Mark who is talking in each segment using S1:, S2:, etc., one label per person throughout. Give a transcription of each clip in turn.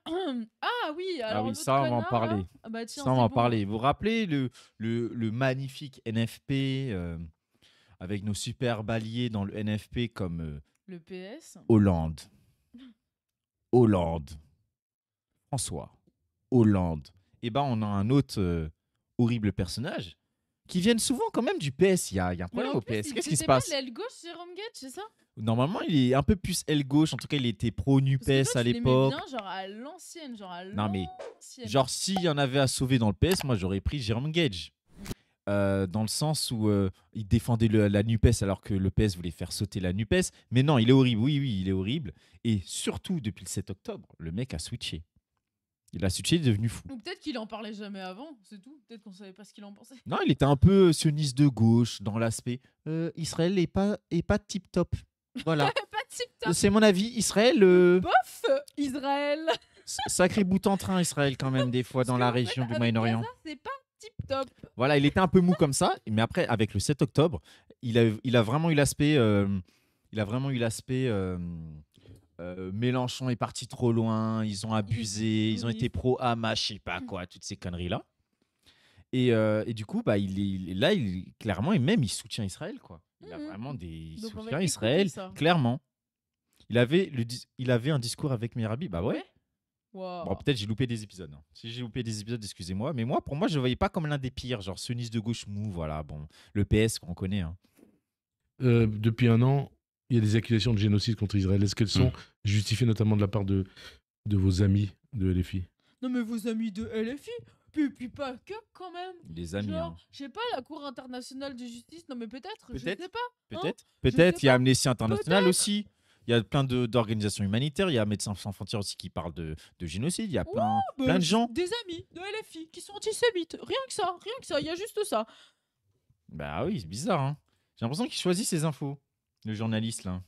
S1: Ah oui,
S2: Ah
S1: alors
S2: oui,
S1: l'autre
S2: ça, on va en
S1: connard là.
S2: parler.
S1: Ah bah tiens,
S2: Ça, on va
S1: c'est
S2: en
S1: bon, hein.
S2: parler. Vous vous rappelez le magnifique NFP avec nos super baliers dans le NFP comme
S1: Le PS.
S2: Hollande, Hollande, François, Hollande. Et ben, on a un autre horrible personnage qui viennent souvent quand même du PS. Il y a un
S1: Mais
S2: problème
S1: en
S2: au
S1: plus,
S2: PS. Qu'est-ce qui se
S1: c'était pas
S2: passe?
S1: l'aile gauche Jérôme Gage, c'est ça?
S2: Normalement, il est un peu plus aile gauche. En tout cas, il était pro
S1: Parce que toi,
S2: Nupes à
S1: tu l'aimais bien,
S2: l'époque.
S1: genre à l'ancienne, genre à
S2: Non mais,
S1: l'ancienne.
S2: genre, s'il y en avait à sauver dans le PS, moi j'aurais pris Jérôme Gage. Dans le sens où il défendait la NUPES alors que le PS voulait faire sauter la NUPES. Mais non, il est horrible. Oui, oui, il est horrible. Et surtout, depuis le 7 octobre, le mec a switché. Il a switché, il est devenu fou.
S1: Ou peut-être qu'il en parlait jamais avant, c'est tout. Peut-être qu'on savait pas ce qu'il en pensait.
S2: Non, il était un peu sioniste de gauche dans l'aspect Israël est pas tip top. Voilà.
S1: Pas de tip top.
S2: C'est mon avis. Israël,
S1: Bof, Israël.
S2: sacré bout en train, Israël, quand même, des fois,
S1: Ce
S2: dans
S1: que
S2: la
S1: vous faites
S2: région du
S1: avec
S2: Moyen-Orient.
S1: Gaza, c'est pas tip top.
S2: Voilà, il était un peu mou comme ça, mais après, avec le 7 octobre, il a vraiment eu l'aspect. Il a vraiment eu l'aspect. Mélenchon est parti trop loin, ils ont abusé, ils ont été pro-Hamas, je sais pas quoi, toutes ces conneries-là. Et du coup, bah, là, clairement, et même, il soutient Israël, quoi. Il a vraiment il
S1: Donc on va
S2: soutient
S1: écouter
S2: Israël,
S1: ça.
S2: clairement. Il avait un discours avec Mirabi, bah ouais.
S1: Wow.
S2: Bon, peut-être j'ai loupé des épisodes, hein. Si j'ai loupé des épisodes, excusez-moi. Mais moi, pour moi, je le voyais pas comme l'un des pires, genre sioniste de gauche mou, voilà. Bon, le PS qu'on connaît. Hein.
S3: Depuis un an, il y a des accusations de génocide contre Israël. Est-ce qu'elles sont justifiées notamment de la part de vos amis de LFI?
S1: Non mais vos amis de LFI, puis pas que quand même.
S2: Les amis.
S1: Genre,
S2: Hein.
S1: je sais pas, la Cour internationale de justice, non mais peut-être, je
S2: Peut-être.
S1: sais pas.
S2: Peut-être.
S1: Je
S2: Peut-être.
S1: sais
S2: Il y a
S1: pas.
S2: Amnesty International
S1: Peut-être.
S2: aussi. Il y a plein d'organisations humanitaires. Il y a Médecins sans frontières aussi qui parlent de génocide. Il y a plein de gens.
S1: Des amis de LFI qui sont antisémites. Rien que ça, il y a juste ça.
S2: Bah oui, c'est bizarre. Hein. J'ai l'impression qu'il choisit ses infos, le journaliste là.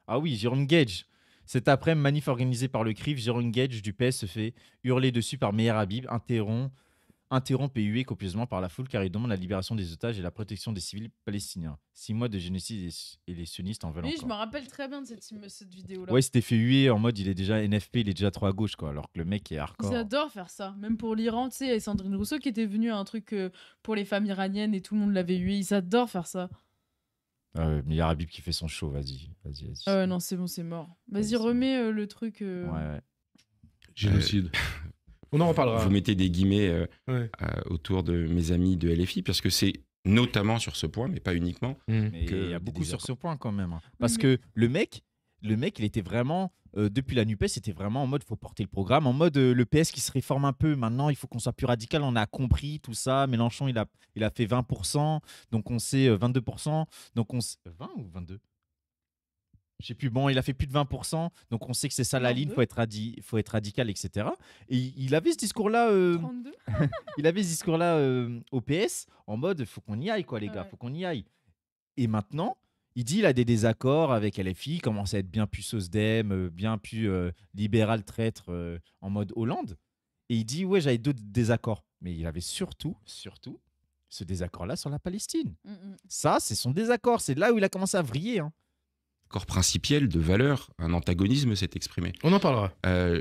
S2: Ah oui, Jérôme Gage. Cet après-midi, manif organisé par le CRIF, Jérôme Gage du PS se fait hurler dessus par Meir Habib, interrompt et hué copieusement par la foule car il demande la libération des otages et la protection des civils palestiniens. 6 mois de génocide et les sionistes en veulent
S1: Oui,
S2: encore.
S1: je me rappelle très bien de cette vidéo-là.
S2: Ouais, il s'était fait huer en mode il est déjà NFP, il est déjà trop à gauche quoi, alors que le mec est hardcore.
S1: Ils adorent faire ça. Même pour l'Iran, tu sais, et Sandrine Rousseau qui était venue à un truc pour les femmes iraniennes et tout le monde l'avait hué. Ils adorent faire ça.
S2: Meir Habib qui fait son show, vas-y.
S1: Non, c'est bon, c'est mort. Vas-y,
S2: Vas-y,
S1: remets le truc.
S2: Ouais.
S3: Génocide. On en reparlera.
S4: Vous mettez des guillemets autour de mes amis de LFI, parce que c'est notamment sur ce point, mais pas uniquement.
S2: Mais il y a beaucoup sur ce point quand même. Hein. Parce que le mec, il était vraiment, depuis la NUPES, c'était vraiment en mode, faut porter le programme, en mode le PS qui se réforme un peu. Maintenant, il faut qu'on soit plus radical. On a compris tout ça. Mélenchon, il a fait 20%, donc on sait 22%, donc on sait, 20 ou 22 je sais plus, bon, il a fait plus de 20%, donc on sait que c'est ça la ligne, faut être radical, etc. Et il avait ce discours-là,
S1: 32.
S2: il avait ce discours-là au PS, en mode, faut qu'on y aille, quoi, les gars, faut qu'on y aille. Et maintenant, il dit il a des désaccords avec LFI, il commence à être bien plus SOSDEM, bien plus libéral traître en mode Hollande. Et il dit, ouais, j'avais d'autres désaccords. Mais il avait surtout, ce désaccord-là sur la Palestine. Ça, c'est son désaccord. C'est là où il a commencé à vriller. Hein.
S4: Corps principiel de valeur, un antagonisme s'est exprimé.
S3: On en parlera.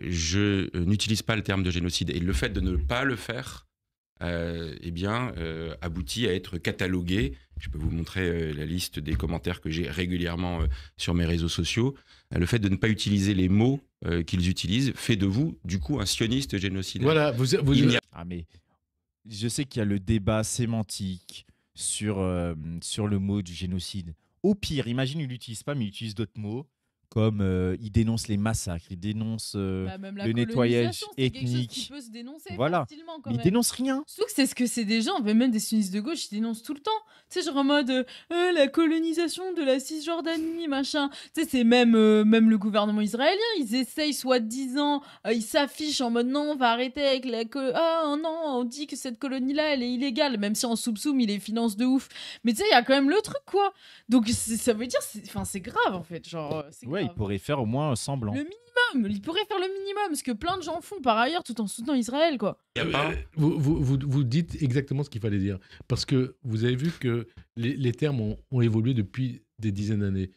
S4: Je n'utilise pas le terme de génocide, et le fait de ne pas le faire aboutit à être catalogué. Je peux vous montrer la liste des commentaires que j'ai régulièrement sur mes réseaux sociaux. Le fait de ne pas utiliser les mots qu'ils utilisent fait de vous, du coup, un sioniste génocidaire.
S3: Voilà,
S2: Ah, mais je sais qu'il y a le débat sémantique sur le mot du génocide. Au pire, imagine, il l'utilise pas, mais il utilise d'autres mots, comme il dénonce les massacres, il dénonce
S1: Même la
S2: le nettoyage
S1: colonisation, c'est quelque chose
S2: ethnique.
S1: qui peut se dénoncer
S2: Voilà.
S1: facilement quand
S2: Mais il
S1: même.
S2: dénonce rien.
S1: Surtout que c'est ce que c'est des gens, même des sionistes de gauche, ils dénoncent tout le temps. Tu sais, genre en mode la colonisation de la Cisjordanie, machin. Tu sais, c'est même le gouvernement israélien, ils essayent soi-disant, ils s'affichent en mode non, on va arrêter avec la oh non, on dit que cette colonie-là, elle est illégale, même si en soupçoum, il les finance de ouf. Mais tu sais, il y a quand même le truc, quoi. Donc ça veut dire, c'est grave en fait. Genre, c'est
S2: Ouais,
S1: grave.
S2: il pourrait faire au moins semblant.
S1: Le minimum, il pourrait faire le minimum, ce que plein de gens font par ailleurs tout en soutenant Israël, quoi.
S3: Vous dites exactement ce qu'il fallait dire. Parce que vous avez vu que les termes ont évolué depuis des dizaines d'années.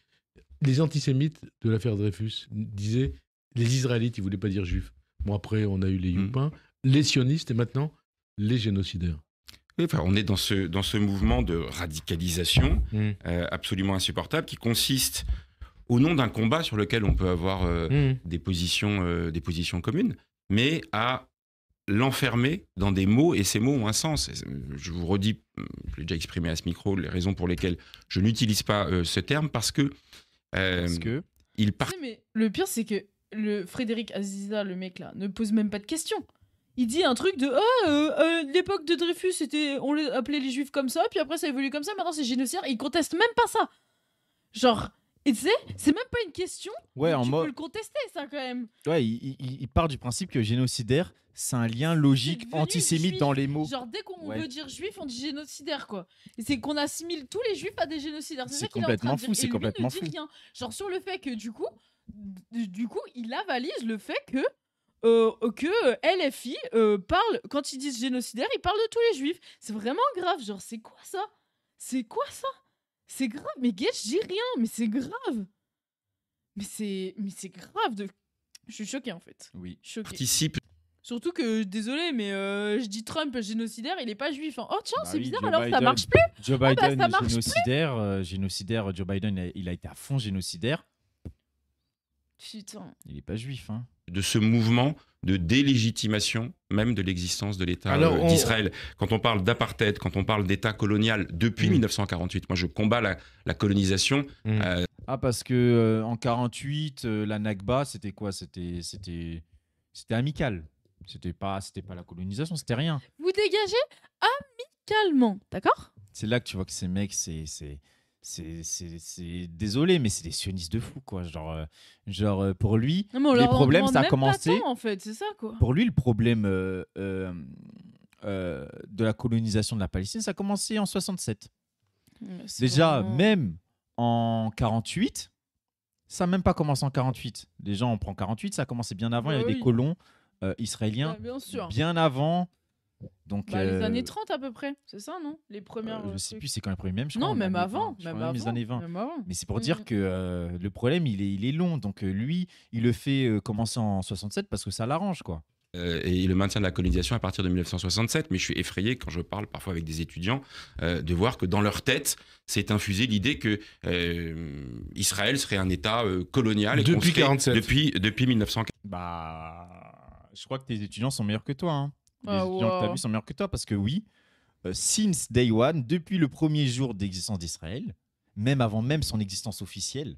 S3: Les antisémites de l'affaire Dreyfus disaient Les Israélites, ils voulaient pas dire juifs. Bon, après, on a eu les Youpins, les sionistes et maintenant les génocidaires.
S4: Oui, enfin, on est dans ce mouvement de radicalisation absolument insupportable qui consiste, au nom d'un combat sur lequel on peut avoir des positions communes, mais à l'enfermer dans des mots, et ces mots ont un sens. Je vous redis, je l'ai déjà exprimé à ce micro, les raisons pour lesquelles je n'utilise pas ce terme, parce que... il part...
S1: Mais le pire, c'est que le Frédéric Aziza, le mec là, ne pose même pas de questions. Il dit un truc de l'époque de Dreyfus, on les appelait les juifs comme ça, puis après ça a évolué comme ça, maintenant c'est génocidaire, et il conteste même pas ça. Genre, et tu sais, c'est même pas une question.
S2: Ouais,
S1: tu peux le contester, ça quand même.
S2: Ouais, il part du principe que génocidaire, c'est un lien logique antisémite
S1: juif.
S2: dans les mots.
S1: Genre, dès qu'on veut dire juif, on dit génocidaire, quoi. Et c'est qu'on assimile tous les juifs à des génocidaires.
S2: C'est
S1: ça qu'il est en train
S2: complètement
S1: de dire.
S2: fou, c'est
S1: Et lui
S2: complètement
S1: ne dit
S2: fou.
S1: rien. Genre, sur le fait que, du coup, il avalise le fait que LFI parle, quand ils disent génocidaire, ils parlent de tous les juifs. C'est vraiment grave. Genre, c'est quoi ça? C'est quoi ça? C'est grave. Mais Guess, je dis rien, mais c'est grave. Mais c'est grave de... Je suis choquée, en fait.
S2: Oui.
S1: Choquée.
S4: participe.
S1: Surtout que, désolé, mais je dis Trump génocidaire, il est pas juif. Hein. Oh tiens,
S2: Bah
S1: c'est
S2: oui,
S1: bizarre,
S2: Joe
S1: alors ça
S2: Biden-
S1: marche plus.
S2: Joe
S1: bah,
S2: Biden
S1: ça marche
S2: génocidaire, Joe Biden, il a été à fond génocidaire.
S1: Putain.
S2: Il est pas juif, hein.
S4: De ce mouvement de délégitimation même de l'existence de l'État
S3: Alors,
S4: d'Israël. Quand on parle d'apartheid, quand on parle d'État colonial depuis 1948, moi je combats la colonisation.
S2: Ah, parce que en 48, la Nakba, c'était quoi? C'était amical. C'était pas la colonisation, c'était rien.
S1: Vous dégagez amicalement, d'accord?
S2: C'est là que tu vois que ces mecs, c'est désolé, mais c'est des sionistes de fou, quoi. Genre pour lui,
S1: Non, mais on
S2: les
S1: leur en
S2: problèmes,
S1: demande
S2: ça a
S1: même
S2: commencé.
S1: pas tant, en fait, c'est ça, quoi.
S2: Pour lui, le problème de la colonisation de la Palestine, ça a commencé en 67.
S1: C'est
S2: Déjà,
S1: vraiment-
S2: même en 48, ça n'a même pas commencé en 48. Les gens, on prend 48, ça a commencé bien avant. Il y
S1: Bah
S2: avait
S1: oui.
S2: des colons israéliens
S1: Ouais, bien sûr.
S2: bien avant. Donc,
S1: Bah, les années 30 à peu près, c'est ça, non? Les premières.
S2: je sais
S1: trucs.
S2: plus c'est quand les premiers, même je
S1: Non,
S2: crois, en
S1: même
S2: années
S1: avant.
S2: 20, je
S1: Même
S2: crois même les
S1: avant.
S2: années 20.
S1: Même avant.
S2: Mais c'est pour dire que le problème, il est long. Donc lui, il le fait commencer en 67 parce que ça l'arrange, quoi.
S4: Et le maintien de la colonisation à partir de 1967. Mais je suis effrayé quand je parle parfois avec des étudiants de voir que dans leur tête, c'est infusé l'idée que Israël serait un État colonial. Et
S3: Depuis
S4: qu'on serait
S3: 47.
S4: Depuis 1940.
S2: Bah, je crois que tes étudiants sont meilleurs que toi. Hein. Les
S1: Ah,
S2: étudiants que tu as
S1: wow.
S2: vus sont meilleurs que toi parce que oui, since day one, depuis le premier jour d'existence d'Israël, même avant même son existence officielle,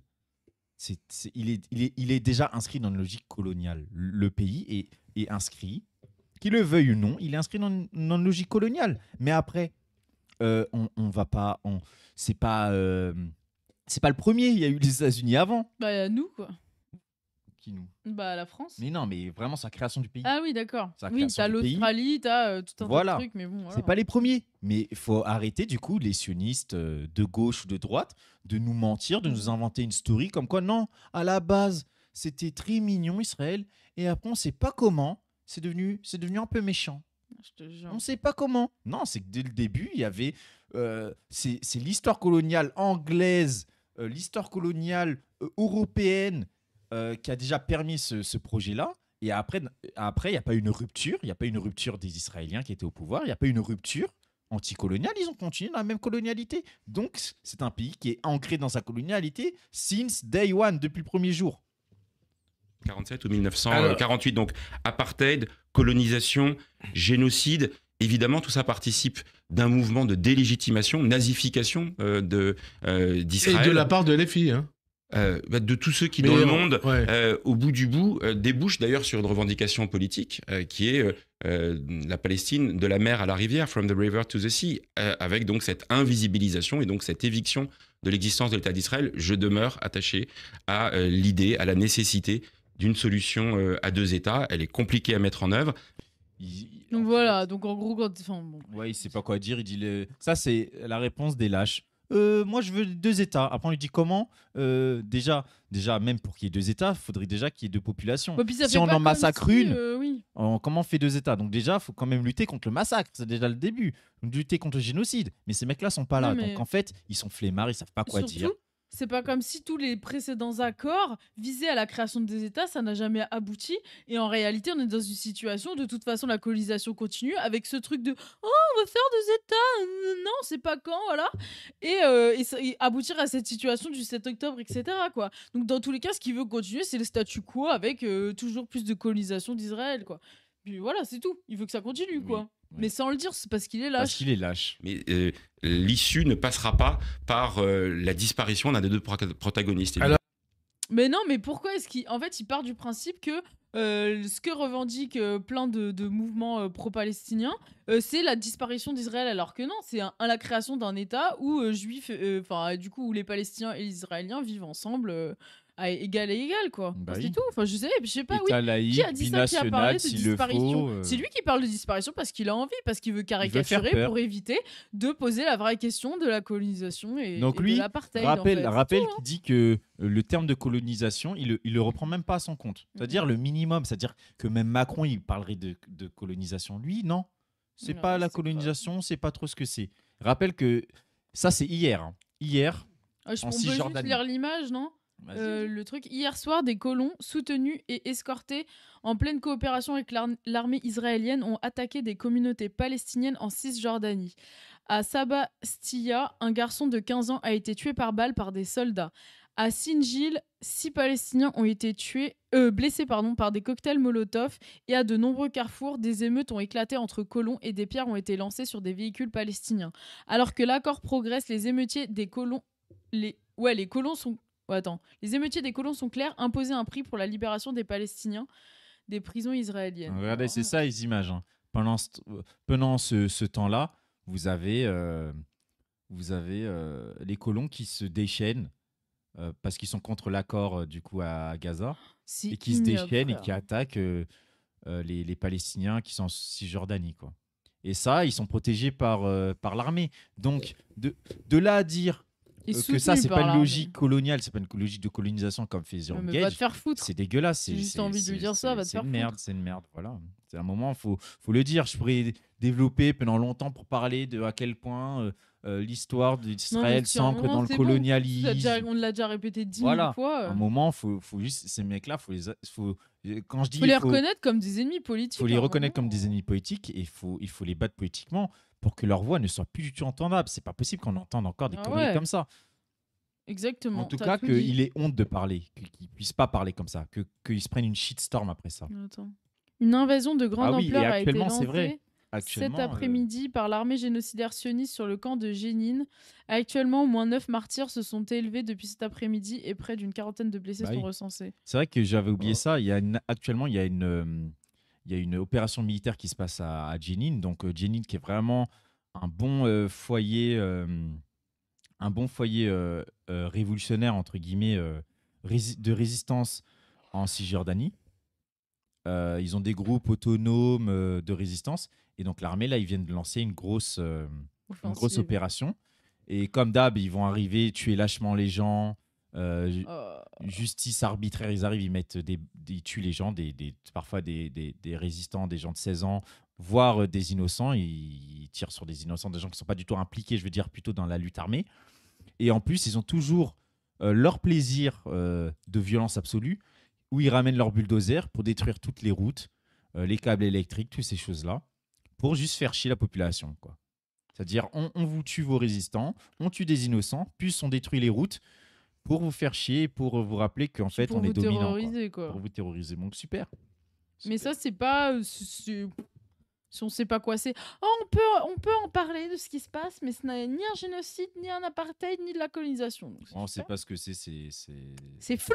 S2: il est déjà inscrit dans une logique coloniale. Le pays est inscrit, qu'il le veuille ou non, il est inscrit dans une logique coloniale. Mais après, on va pas... c'est pas le premier, il y a eu les États-Unis avant.
S1: Bah, nous, quoi.
S2: Qui nous
S1: Bah, la France.
S2: Mais non, mais vraiment, sa création du pays.
S1: Ah oui, d'accord.
S2: C'est la
S1: Oui,
S2: création
S1: t'as
S2: du pays.
S1: l'Australie, t'as tout un tas
S2: Voilà.
S1: de trucs, mais bon.
S2: C'est
S1: voilà.
S2: pas les premiers. Mais il faut arrêter, du coup, les sionistes de gauche ou de droite, de nous mentir, de nous inventer une story comme quoi, non, à la base, c'était très mignon, Israël, et après, on sait pas comment, c'est devenu un peu méchant.
S1: Je te jure.
S2: On sait pas comment. Non, c'est que dès le début, il y avait... c'est l'histoire coloniale anglaise, l'histoire coloniale européenne qui a déjà permis ce projet-là. Et après, il n'y a pas eu une rupture. Il n'y a pas eu une rupture des Israéliens qui étaient au pouvoir. Il n'y a pas eu une rupture anticoloniale. Ils ont continué dans la même colonialité. Donc, c'est un pays qui est ancré dans sa colonialité since day one, depuis le premier jour.
S4: 47 ou 1948. Donc, apartheid, colonisation, génocide. Évidemment, tout ça participe d'un mouvement de délégitimation, nazification d'Israël.
S3: Et de la part de LFI. Hein.
S4: De tous ceux qui,
S3: Mais
S4: dans le monde,
S3: ouais.
S4: au bout du bout, débouchent d'ailleurs sur une revendication politique qui est la Palestine de la mer à la rivière, from the river to the sea, avec donc cette invisibilisation et donc cette éviction de l'existence de l'État d'Israël. Je demeure attaché à l'idée, à la nécessité d'une solution à deux États. Elle est compliquée à mettre en œuvre.
S1: Donc voilà, donc en gros, enfin, bon.
S2: Ouais, il sait pas quoi dire. Il dit ça, c'est la réponse des lâches. Moi, je veux deux États. Après, on lui dit comment déjà, même pour qu'il y ait deux États, il faudrait déjà qu'il y ait deux populations.
S1: Ouais, puis ça
S2: Si
S1: fait
S2: on
S1: pas
S2: en massacre
S1: comme si,
S2: une,
S1: oui.
S2: comment on fait deux États? Donc déjà, il faut quand même lutter contre le massacre. C'est déjà le début. Lutter contre le génocide. Mais ces mecs-là sont pas là.
S1: Non, mais-
S2: Donc en fait, ils sont flemmards, ils savent pas quoi
S1: Surtout,
S2: dire.
S1: C'est pas comme si tous les précédents accords visaient à la création des États, ça n'a jamais abouti. Et en réalité, on est dans une situation où de toute façon la colonisation continue avec ce truc de oh on va faire des États, non c'est pas quand voilà et aboutir à cette situation du 7 octobre etc quoi. Donc dans tous les cas, ce qui veut continuer, c'est le statu quo avec toujours plus de colonisation d'Israël quoi. Puis voilà, c'est tout. Il veut que ça continue quoi.
S2: Oui.
S1: Mais sans le dire, c'est parce qu'il est
S2: Parce
S1: lâche.
S2: qu'il est lâche.
S4: Mais l'issue ne passera pas par la disparition d'un des deux protagonistes.
S3: Alors-
S1: Mais non, mais pourquoi est-ce qu'il... En fait, il part du principe que ce que revendiquent plein de mouvements pro-palestiniens, c'est la disparition d'Israël, alors que non, c'est la création d'un État où juifs, enfin, du coup, où les Palestiniens et les Israéliens vivent ensemble à égal et égal, quoi.
S2: Bah
S1: Enfin,
S2: oui.
S1: c'est tout. Enfin, je sais pas, oui.
S2: État laïque,
S1: Qui a dit ça, qui a parlé
S2: binational,
S1: de
S2: s'il le
S1: disparition
S2: faut.
S1: C'est lui qui parle de disparition parce qu'il a envie, parce qu'il veut caricaturer
S2: peur.
S1: pour éviter de poser la vraie question de la colonisation et,
S2: Donc
S1: et
S2: lui,
S1: de l'apartheid.
S2: rappelle
S1: en fait.
S2: qu'il dit que le terme de colonisation, il le reprend même pas à son compte. C'est-à-dire le minimum, c'est-à-dire que même Macron, il parlerait de colonisation. Lui, non. C'est
S1: Non,
S2: pas la
S1: c'est pas-
S2: colonisation, c'est pas trop ce que c'est. Rappelle que ça, c'est hier. Hein. Hier,
S1: Ah,
S2: en
S1: on peut juste
S2: Cisjordanie.
S1: lire l'image, non
S2: Vas-y.
S1: Le truc, hier soir, des colons soutenus et escortés en pleine coopération avec l'armée israélienne ont attaqué des communautés palestiniennes en Cisjordanie. À Sabastia, un garçon de 15 ans a été tué par balle par des soldats. À Sinjil, 6 Palestiniens ont été blessés par des cocktails Molotov et à de nombreux carrefours, des émeutes ont éclaté entre colons et des pierres ont été lancées sur des véhicules palestiniens. Alors que l'accord progresse, les émeutiers des colons... Les colons sont... Les émeutiers des colons sont clairs, imposer un prix pour la libération des Palestiniens des prisons israéliennes.
S2: Regardez, c'est ça les images. Hein. Pendant ce temps-là, vous avez les colons qui se déchaînent parce qu'ils sont contre l'accord du coup à Gaza
S1: C'est
S2: et qui se
S1: ignoble,
S2: déchaînent et
S1: frère.
S2: qui attaquent les Palestiniens qui sont en Cisjordanie. Quoi. Et ça, ils sont protégés par l'armée. Donc, de là à dire
S1: Et
S2: que ça,
S1: soutenu
S2: c'est
S1: par
S2: pas une
S1: l'armée.
S2: logique coloniale, c'est pas une logique de colonisation comme fait
S1: Ouais,
S2: Jérôme
S1: mais va te
S2: Gage.
S1: faire foutre.
S2: C'est dégueulasse.
S1: J'ai juste envie de lui dire ça, va te
S2: c'est
S1: faire
S2: une merde,
S1: foutre.
S2: c'est une merde. Voilà. C'est un moment, faut le dire. Je pourrais développer pendant longtemps pour parler de à quel point l'histoire
S1: Non, mais
S2: d'Israël
S1: c'est un
S2: s'ancre
S1: moment,
S2: dans le
S1: c'est bon.
S2: colonialisme.
S1: On l'a déjà répété 10
S2: Voilà.
S1: 000 fois.
S2: À un moment, faut juste ces mecs-là, quand je dis
S1: Faut les reconnaître comme des ennemis politiques.
S2: faut les
S1: à un
S2: reconnaître comme
S1: moment.
S2: des ennemis politiques et il faut les battre politiquement pour que leur voix ne soit plus du tout entendable. C'est pas possible qu'on entende encore des
S1: Ah
S2: conneries
S1: ouais.
S2: comme ça.
S1: Exactement.
S2: En tout
S1: t'as
S2: cas,
S1: tout dit.
S2: qu'il ait honte de parler, qu'il puisse pas parler comme ça, qu'ils se prennent une shitstorm après ça.
S1: Attends. Une invasion de grande
S2: Ah oui, et
S1: ampleur a été
S2: actuellement, c'est
S1: lancée
S2: vrai.
S1: cet
S2: Actuellement,
S1: après-midi par l'armée génocidaire sioniste sur le camp de Jénine. Actuellement, au moins 9 martyrs se sont élevés depuis cet après-midi et près d'une quarantaine de blessés
S2: Bah
S1: sont
S2: oui.
S1: recensés.
S2: c'est vrai que j'avais oublié
S3: Oh.
S2: ça. Actuellement, il y a une opération militaire qui se passe à Jenin. Donc, Jenin qui est vraiment un bon foyer, révolutionnaire, entre guillemets, de résistance en Cisjordanie. Ils ont des groupes autonomes de résistance. Et donc, l'armée, là, ils viennent de lancer une grosse
S1: Offensive.
S2: opération. Et comme d'hab, ils vont arriver, tuer lâchement les gens.
S1: Oh.
S2: Justice arbitraire, ils arrivent, ils tuent les gens, parfois des résistants, des gens de 16 ans, voire des innocents. Ils tirent sur des innocents, des gens qui ne sont pas du tout impliqués, je veux dire, plutôt dans la lutte armée. Et en plus, ils ont toujours leur plaisir de violence absolue, où ils ramènent leur bulldozer pour détruire toutes les routes, les câbles électriques, toutes ces choses-là, pour juste faire chier la population, quoi. C'est-à-dire, on vous tue vos résistants, on tue des innocents, puis on détruit les routes pour vous faire chier, pour vous rappeler qu'en fait,
S1: pour
S2: on est
S1: vous
S2: dominant. Quoi.
S1: terroriser, quoi.
S2: Pour vous terroriser. Donc, super.
S1: Mais ça, c'est pas. Si on sait pas quoi c'est. Oh, on peut en parler de ce qui se passe, mais ce n'est ni un génocide, ni un apartheid, ni de la colonisation. Donc,
S2: On ne
S1: super.
S2: sait pas ce que c'est.
S1: C'est flou.